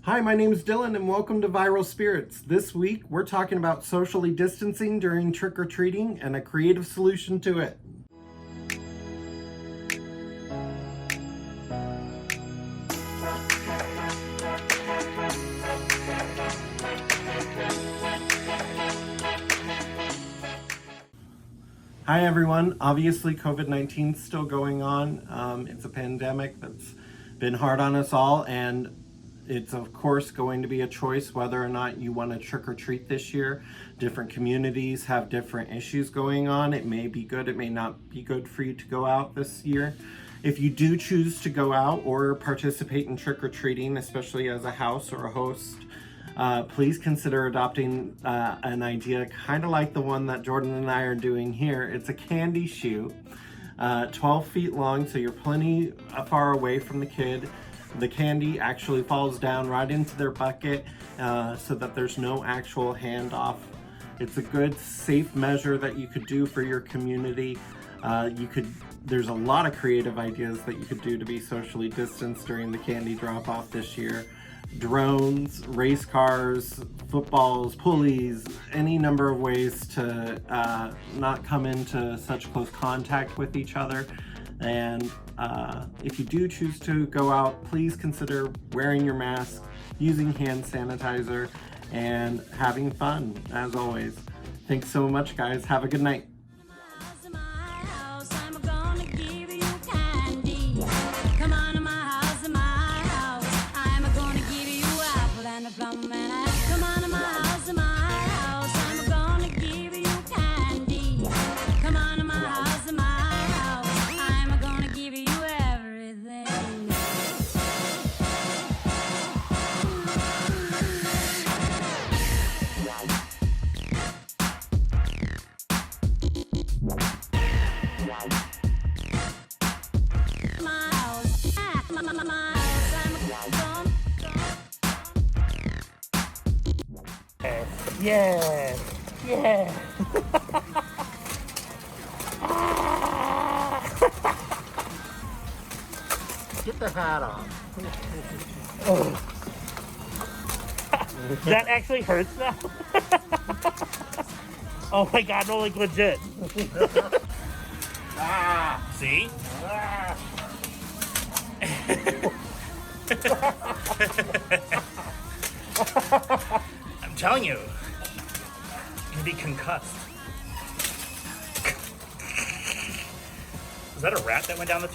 Hi, my name is Dylan and welcome to Viral Spirits. This week we're talking about socially distancing during trick-or-treating and a creative solution to it. Hi everyone. Obviously COVID-19 is still going on. It's a pandemic that's been hard on us all, and it's of course going to be a choice whether or not you want to trick or treat this year. Different communities have different issues going on. It may be good, it may not be good for you to go out this year. If you do choose to go out or participate in trick or treating, especially as a house or a host, please consider adopting an idea kind of like the one that Jordan and I are doing here. It's a candy chute, 12 feet long, so you're plenty far away from the kid. The candy actually falls down right into their bucket so that there's no actual handoff. It's a good, safe measure that you could do for your community. There's a lot of creative ideas that you could do to be socially distanced during the candy drop-off this year. Drones, race cars, footballs, pulleys, any number of ways to not come into such close contact with each other. And if you do choose to go out, please consider wearing your mask, using hand sanitizer, and having fun, as always. Thanks so much, guys. Have a good night. Yeah, yeah. Get the hat off. Oh. That actually hurts now? Oh my god, no, like legit. See? I'm telling you, you're gonna be concussed. Was that a rat that went down the tube?